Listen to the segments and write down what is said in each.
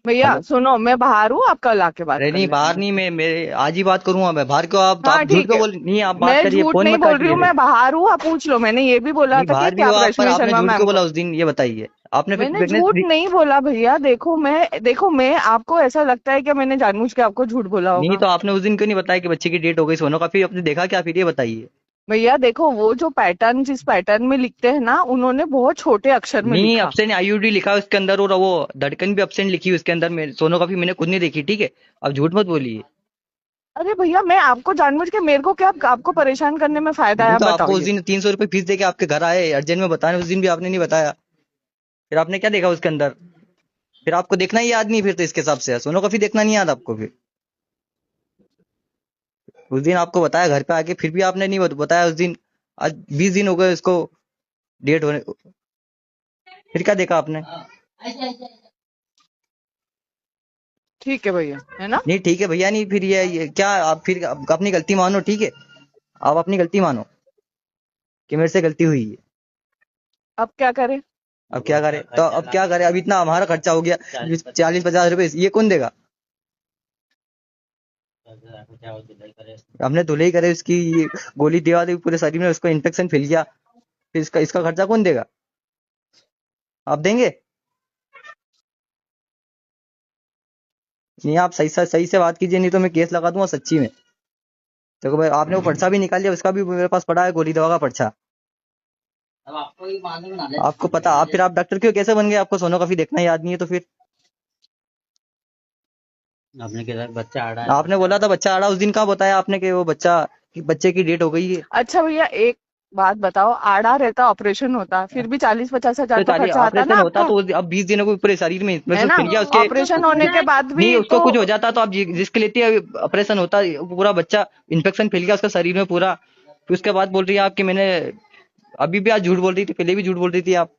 भैया हेलो। सुनो, मैं बाहर हूँ, आप कल आके बात अरे कर नहीं, लेना। बाहर नहीं, मैं मेरे आज ही बात करूंगा। मैं बाहर क्यों? हाँ आप झूठ ठीक क्यों है। बोल? नहीं, आप बात मैं करिए, झूठ फोन नहीं मत बोल रही हूँ, काटिए फिर। मैं बाहर हूँ, आप पूछ लो। मैंने ये भी बोला नहीं, था बाहर कि भी हो आप आप, पर रश्मि आपने शर्मा झूठ मैम क्यों को। बोला उस दिन, ये बताइए। आपने फिर मैंने प्रेगनेंस। झूठ नहीं बोला भैया। देखो मैं आपको ऐसा लगता है कि मैंने जानबूझ के आपको झूठ बोला नहीं होगा। तो आपने उस दिन क्यों नहीं बताया कि बच्चे की डेट हो गई सोनोग्राफी? आपने देखा क्या फिर, ये बताइए। भैया देखो, वो जो पैटर्न जिस पैटर्न में लिखते हैं ना, उन्होंने बहुत छोटे अक्षर में नहीं, लिखा। अब्सेंट आईयूडी लिखा है उसके अंदर, और वो धड़कन भी अब्सेंट लिखी है उसके अंदर। सोनोग्राफी मैंने खुद नहीं देखी, ठीक है? आप झूठ मत बोलिए। अरे भैया, मैं आपको जानबूझ के, मेरे को क्या आपको परेशान करने में फायदा है, नहीं आप तो आपको उस बताइए। दिन 300 रुपये फीस देके आपके घर आए अर्जेंट में बताने, उस दिन भी आपने नहीं बताया। फिर आपने क्या देखा उसके अंदर? फिर आपको देखना ही याद नहीं, फिर तो इसके हिसाब से सोनोग्राफी देखना नहीं याद आपको फिर? उस दिन आपको बताया घर पे आके, फिर भी आपने नहीं बताया उस दिन। आज 20 दिन हो गए उसको डेट होने। फिर क्या देखा आपने? ठीक है भैया, है ना। नहीं ठीक है भैया नहीं, फिर ये क्या? आप फिर अपनी गलती मानो, ठीक है? आप अपनी गलती मानो कि मेरे से गलती हुई है। अब क्या करें। अब क्या करें? तो अब क्या करें? अब इतना हमारा खर्चा हो गया, 40-50 रुपए ये कौन देगा? हमने धुलाई करे उसकी, ये गोली दिवा दी पूरे शरीर में, उसको इन्फेक्शन फैल गया। फिर इसका इसका खर्चा कौन देगा? आप देंगे? नहीं, आप सही से बात कीजिए, नहीं तो मैं केस लगा दूंगा सच्ची में। देखो भाई, आपने वो पर्चा भी निकाल लिया, उसका भी मेरे पास पड़ा है, गोली दवा का पर्चा। आपको पता, आप फिर आप डॉक्टर क्यों कैसे बन गए? आपको सोनोग्राफी देखना याद नहीं है तो फिर? आपने बोला था बच्चा आड़ा, उस दिन कहाँ बताया आपने कि वो बच्चा, कि बच्चे की डेट हो गई है? अच्छा भैया, एक बात बताओ, आड़ा रहता ऑपरेशन होता, फिर भी 40-50 हजार तो तो चलिए, खर्चा आता ना ऑपरेशन होता आपका। तो अब 20 दिनों को पूरे शरीर में है इन्फेक्शन ना। फिर गया उसके। ऑपरेशन होने के बाद नहीं, भी उसको तो। कुछ हो जाता तो आप रिस्क लेती है। ऑपरेशन होता, पूरा बच्चा इन्फेक्शन फैल गया उसका शरीर में पूरा। फिर उसके बाद बोल रही है आप कि मैंने, अभी भी आज झूठ बोल रही थी, पहले भी झूठ बोल रही थी आप।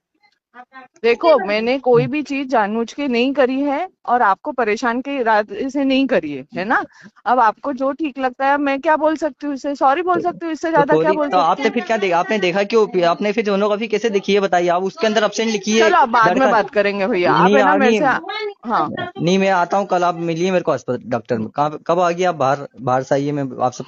देखो, मैंने कोई भी चीज जानबूझ के नहीं करी है, और आपको परेशान के इरादे से नहीं करी है ना। अब आपको जो ठीक लगता है, मैं क्या बोल सकती हूँ, इससे सॉरी बोल सकती हूँ, इससे तो ज्यादा क्या सॉरी, बोल तो सकती आपने हूँ। फिर क्या देखा? आपने देखा क्यों? आपने फिर सोनोग्राफी कैसे देखी है बताइए? आप उसके अंदर एब्सेंट लिखी है चलो, अब बाद में धड़कन। बात करेंगे भैया, आप नहीं है ना मेरे नहीं, से। हाँ। नहीं मैं आता हूँ कल, आप मिलिए मेरे को अस्पताल डॉक्टर में। कहाँ, कब आ गई आप? बाहर बाहर से आइए, मैं आपसे